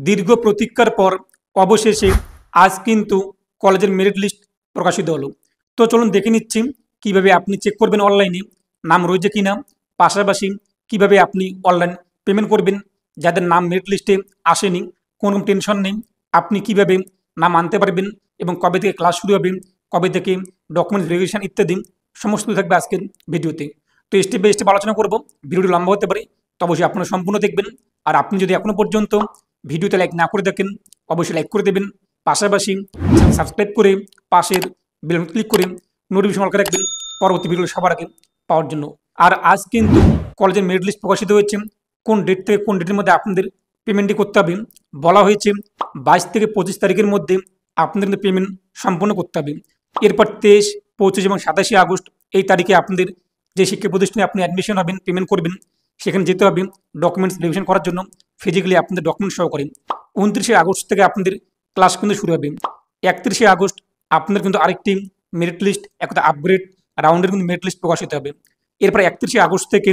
দীর্ঘ প্রতীক্ষার পর অবশেষে আজ কিন্তু কলেজের মেরিট লিস্ট প্রকাশিত হলো। তো চলুন দেখে নিচ্ছি কিভাবে আপনি চেক করবেন অনলাইনে নাম রয়েছে কিনা, পাশাপাশি কিভাবে আপনি অনলাইন পেমেন্ট করবেন যাদের নাম মেরিট লিস্টে আসেনি। কোনো টেনশন নেই, আপনি কিভাবে নাম আনতে পারবেন এবং কবে থেকে ক্লাস শুরু হবে, কবে থেকে ডকুমেন্টস ভেরিফিকেশন ইত্যাদি সমস্ত থাকবে আজকের ভিডিওতে। তো স্টেপ বাই স্টেপ আলোচনা করব, ভিডিওটি লম্বা হতে পারে, তো অবশ্যই আপনারা সম্পূর্ণ দেখবেন। আর আপনি যদি এখনও পর্যন্ত ভিডিওতে লাইক না করে দেখেন অবশ্যই লাইক করে দেবেন, পাশাপাশি সাবস্ক্রাইব করে পাশের বেল ক্লিক করে নোটিফিকেশন অল করে রাখবেন পরবর্তী ভিডিও সবার আগে পাওয়ার জন্য। আর আজ কিন্তু কলেজের মেরিট লিস্ট প্রকাশিত হয়েছে। কোন ডেট থেকে কোন ডেটের মধ্যে আপনাদের পেমেন্টটি করতে হবে বলা হয়েছে 22 থেকে 25 তারিখের মধ্যে আপনাদের কিন্তু পেমেন্ট সম্পন্ন করতে হবে। এরপর 23, 25 এবং 27 আগস্ট এই তারিখে আপনাদের যে শিক্ষা প্রতিষ্ঠানে আপনি অ্যাডমিশন হবেন, পেমেন্ট করবেন, সেখানে যেতে হবে ডকুমেন্টস ভেরিফিকেশন করার জন্য ফিজিক্যালি আপনাদের ডকুমেন্ট সহ করেন। 29 আগস্ট থেকে আপনাদের ক্লাস কিন্তু শুরু হবে। 31 আগস্ট আপনাদের কিন্তু আরেকটি মেরিট লিস্ট একটা আপগ্রেড রাউন্ডের কিন্তু মেরিট লিস্ট প্রকাশিত হবে। এরপর 31 আগস্ট থেকে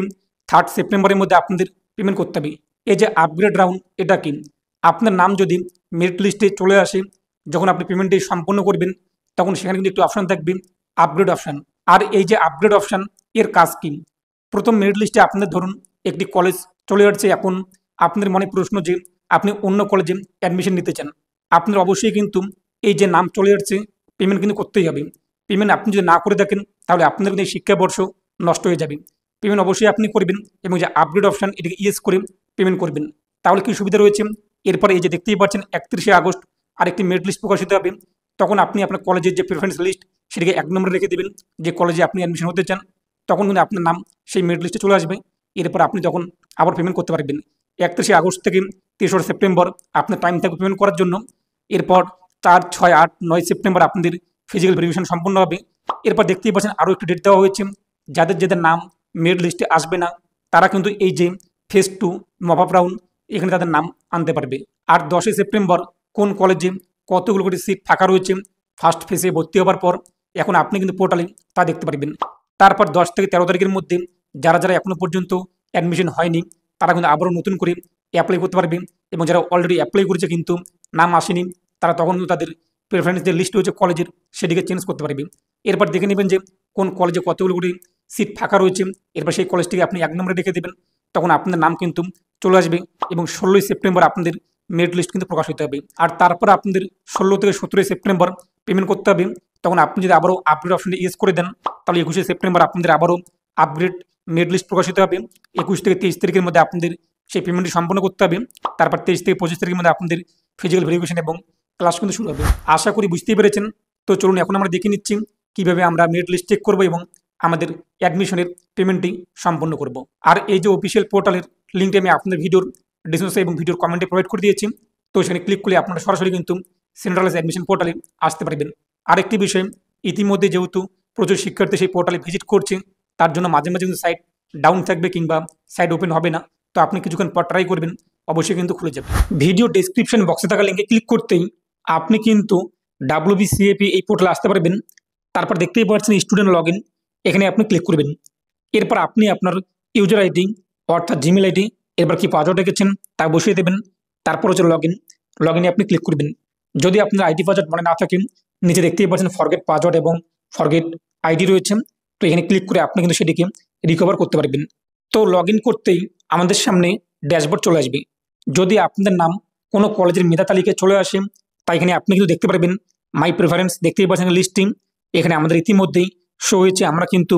3 সেপ্টেম্বরের মধ্যে আপনাদের পেমেন্ট করতে হবে। এই যে আপগ্রেড রাউন্ড, এটা কি আপনার নাম যদি মেরিট লিস্টে চলে আসে, যখন আপনি পেমেন্টটি সম্পন্ন করবেন তখন সেখানে কিন্তু একটি অপশান থাকবে আপগ্রেড অপশান। আর এই যে আপগ্রেড অপশান এর কাজ কি? প্রথম মেরিট লিস্টে আপনাদের ধরুন একটি কলেজ চলে আসছে, এখন আপনাদের মনে প্রশ্ন যে আপনি অন্য কলেজে অ্যাডমিশন নিতে চান, আপনার অবশ্যই কিন্তু এই যে নাম চলে আসছে পেমেন্ট কিন্তু করতেই হবে। পেমেন্ট আপনি যদি না করে থাকেন তাহলে আপনাদের কিন্তু এই শিক্ষাবর্ষ নষ্ট হয়ে যাবে। পেমেন্ট অবশ্যই আপনি করবেন এবং যে আপগ্রেড অপশান এটাকে ইয়েস করে পেমেন্ট করবেন। তাহলে কি সুবিধা রয়েছে? এরপরে এই যে দেখতেই পাচ্ছেন 31 আগস্ট আরেকটি মেরিট লিস্ট প্রকাশিত হবে। তখন আপনি আপনার কলেজের যে প্রেফারেন্স লিস্ট সেটাকে 1 নম্বরে রেখে দেবেন, যে কলেজে আপনি অ্যাডমিশন হতে চান, তখন কিন্তু আপনার নাম সেই মেরিট লিস্টে চলে আসবে। এরপর আপনি তখন আবার পেমেন্ট করতে পারবেন। 31 আগস্ট থেকে 3 সেপ্টেম্বর আপনার টাইম থাকবে পেমেন্ট করার জন্য। এরপর 4, 6, 8, 9 সেপ্টেম্বর আপনাদের ফিজিক্যাল ভেরিফিকেশন সম্পন্ন হবে। এরপর দেখতেই পাচ্ছেন আরও একটি ডেট দেওয়া হয়েছে, যাদের যাদের নাম মেরিট লিস্টে আসবে না তারা কিন্তু এই যে ফেজ 2 মপ আপ রাউন্ড এখানে তাদের নাম আনতে পারবে। আর 10 সেপ্টেম্বর কোন কলেজে কতগুলো করে সিট ফাঁকা রয়েছে ফার্স্ট ফেজে ভর্তি হওয়ার পর এখন আপনি কিন্তু পোর্টালে তা দেখতে পারবেন। তারপর 10 থেকে 13 তারিখের মধ্যে যারা যারা এখনও পর্যন্ত অ্যাডমিশন হয়নি তারা কিন্তু আবারও নতুন করে অ্যাপ্লাই করতে পারবে, এবং যারা অলরেডি অ্যাপ্লাই করেছে কিন্তু নাম আসেনি তারা তখন কিন্তু তাদের প্রেফারেন্স যে লিস্ট রয়েছে কলেজের সেটিকে চেঞ্জ করতে পারবে। এরপর দেখে নেবেন যে কোন কলেজে কতগুলো করে সিট ফাঁকা রয়েছে, এরপর সেই কলেজটিকে আপনি 1 নম্বরে রেখে দেবেন, তখন আপনাদের নাম কিন্তু চলে আসবে এবং 16 সেপ্টেম্বর আপনাদের মেরিট লিস্ট কিন্তু প্রকাশ হতে হবে। আর তারপর আপনাদের 16 থেকে 17 সেপ্টেম্বর পেমেন্ট করতে হবে। তখন আপনি যদি আবারও আপগ্রেড অপশনটি ইউজ করে দেন তাহলে 21 সেপ্টেম্বর আপনাদের আবারও আপগ্রেড মেরিট লিস্ট প্রকাশিত হবে। 21 থেকে 23 তারিখের মধ্যে আপনাদের সেই পেমেন্টটি সম্পন্ন করতে হবে। তারপর 23 থেকে 25 তারিখের মধ্যে আপনাদের ফিজিক্যাল ভেরিফিকেশন এবং ক্লাস কিন্তু শুরু হবে। আশা করি বুঝতেই পেরেছেন। তো চলুন এখন আমরা দেখে নিচ্ছি কীভাবে আমরা মেরিট লিস্ট চেক করবো এবং আমাদের অ্যাডমিশনের পেমেন্টটি সম্পন্ন করব। আর এই যে অফিসিয়াল পোর্টালের লিঙ্কটি আমি আপনাদের ভিডিওর ডিসক্রিপশনে এবং ভিডিওর কমেন্টে প্রোভাইড করে দিয়েছি। তো সেখানে ক্লিক করলে আপনারা সরাসরি কিন্তু সেন্ট্রালাইজ অ্যাডমিশন পোর্টালে আসতে পারবেন। আরেকটি বিষয়, ইতিমধ্যে যেহেতু প্রচুর শিক্ষার্থী সেই পোর্টালে ভিজিট করছে, তার জন্য মাঝে মাঝে কিন্তু সাইট ডাউন থাকবে কিংবা সাইট ওপেন হবে না। তো আপনি কিছুক্ষণ পর ট্রাই করবেন, অবশ্যই কিন্তু খুলে যাবে। ভিডিও ডেসক্রিপশন বক্সে থাকা লিঙ্কে ক্লিক করতেই আপনি কিন্তু WBCAP এই পোর্টালে আসতে পারবেন। তারপর দেখতেই পাচ্ছেন স্টুডেন্ট লগ ইন, এখানে আপনি ক্লিক করবেন। এরপর আপনি আপনার ইউজার আইডি অর্থাৎ জিমেল আইডি, এরপর কি পাসওয়ার্ড রেখেছেন তা বসিয়ে দেবেন। তারপর হচ্ছে লগ ইনে আপনি ক্লিক করবেন। যদি আপনার আইডি পাসওয়ার্ড মনে না থাকে নিচে দেখতেই পাচ্ছেন ফরগেট পাসওয়ার্ড এবং ফরগেট আইডি রয়েছে, তো এখানে ক্লিক করে আপনি কিন্তু সেটিকে রিকভার করতে পারবেন। তো লগ ইন করতেই আমাদের সামনে ড্যাশবোর্ড চলে আসবে। যদি আপনাদের নাম কোনো কলেজের মেধা তালিকায় চলে আসে তাই এখানে আপনি কিন্তু দেখতে পারবেন মাই প্রেফারেন্স, দেখতেই পাচ্ছেন লিস্টিং। এখানে আমাদের ইতিমধ্যেই শো হয়েছে আমরা কিন্তু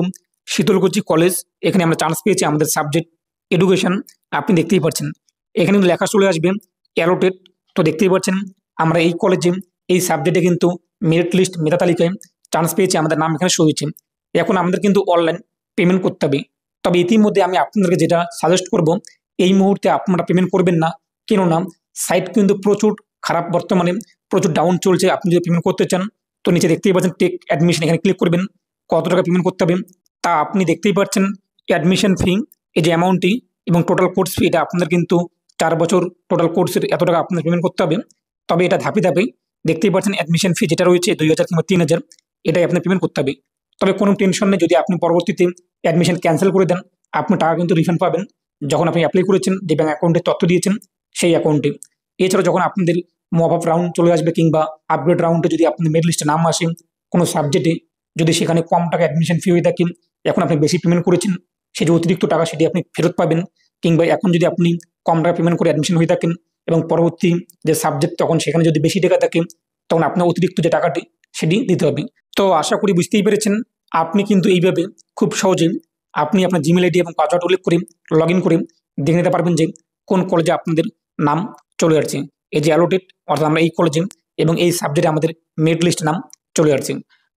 শীতলকুচি কলেজ, এখানে আমরা চান্স পেয়েছি আমাদের সাবজেক্ট এডুকেশন। আপনি দেখতেই পাচ্ছেন এখানে কিন্তু লেখা চলে আসবে অ্যালোটেড। তো দেখতেই পাচ্ছেন আমরা এই কলেজে এই সাবজেক্টে কিন্তু মেরিট লিস্ট মেধা তালিকায় চান্স পেয়েছি, আমাদের নাম এখানে শো হয়েছে। এখন আমাদের কিন্তু অনলাইন পেমেন্ট করতে হবে। তবে ইতিমধ্যে আমি আপনাদেরকে যেটা সাজেস্ট করব, এই মুহূর্তে আপনারা পেমেন্ট করবেন না, কেননা সাইট কিন্তু প্রচুর খারাপ, বর্তমানে প্রচুর ডাউন চলছে। আপনি যদি পেমেন্ট করতে চান তো নিচে দেখতেই পাচ্ছেন টেক অ্যাডমিশন, এখানে ক্লিক করবেন। কত টাকা পেমেন্ট করতে হবে তা আপনি দেখতেই পাচ্ছেন। অ্যাডমিশন ফি এই যে অ্যামাউন্টটি এবং টোটাল কোর্স ফি, এটা আপনাদের কিন্তু 4 বছর টোটাল কোর্সের এত টাকা আপনাদের পেমেন্ট করতে হবে। তবে এটা ধাপে ধাপে দেখতেই পাচ্ছেন অ্যাডমিশন ফি যেটা রয়েছে 2000 কিংবা 3000, এটাই আপনার পেমেন্ট করতে হবে। তবে কোনো টেনশন নেই, যদি আপনি পরবর্তীতে অ্যাডমিশন ক্যান্সেল করে দেন আপনি টাকা কিন্তু রিফান্ড পাবেন, যখন আপনি অ্যাপ্লাই করেছেন যে ব্যাঙ্ক অ্যাকাউন্টে তথ্য দিয়েছেন সেই অ্যাকাউন্টে। এছাড়া যখন আপনাদের মপ আপ রাউন্ড চলে আসবে কিংবা আপগ্রেড রাউন্ডে যদি আপনাদের মেরিট লিস্টে নাম আসে কোনো সাবজেক্টে, যদি সেখানে কম টাকা অ্যাডমিশন ফি হয়ে থাকে, এখন আপনি বেশি পেমেন্ট করেছেন, সেই যে অতিরিক্ত টাকা সেটি আপনি ফেরত পাবেন। কিংবা এখন যদি আপনি কম টাকা পেমেন্ট করে অ্যাডমিশন হয়ে থাকেন এবং পরবর্তী যে সাবজেক্ট তখন সেখানে যদি বেশি টাকা থাকে, তখন আপনার অতিরিক্ত যে টাকাটি সেটি দিতে হবে। তো আশা করি বুঝতেই পেরেছেন, আপনি কিন্তু এইভাবে খুব সহজেই আপনি আপনার জিমেল আইডি এবং পাসওয়ার্ড উল্লেখ করে লগ ইন করে দেখে নিতে পারবেন যে কোন কলেজে আপনাদের নাম চলে আসছে। এই যে অ্যালোটেড, অর্থাৎ আমরা এই কলেজে এবং এই সাবজেক্টে আমাদের মেরিট লিস্টে নাম চলে আসছে।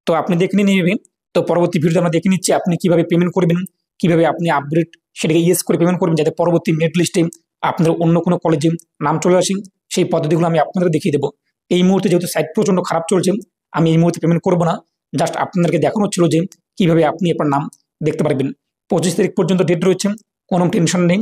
তো আপনি দেখে নিয়ে নেবেন। তো পরবর্তী ভিডিওতে আমরা দেখে নিচ্ছি আপনি কিভাবে পেমেন্ট করবেন, কিভাবে আপনি আপগ্রেড সেটাকে ইয়েস করে পেমেন্ট করবেন, যাতে পরবর্তী মেরিট লিস্টে আপনাদের অন্য কোনো কলেজে নাম চলে আসে। সেই পদ্ধতিগুলো আমি আপনাদের দেখিয়ে দেবো। এই মুহূর্তে যেহেতু সাইট প্রচণ্ড খারাপ চলছে, আমি এই মুহূর্তে পেমেন্ট করবো না। জাস্ট আপনাদেরকে দেখানো ছিল যে কিভাবে আপনি আপনার নাম দেখতে পারবেন। 25 তারিখ পর্যন্ত ডেট রয়েছে, কোনো টেনশন নেই।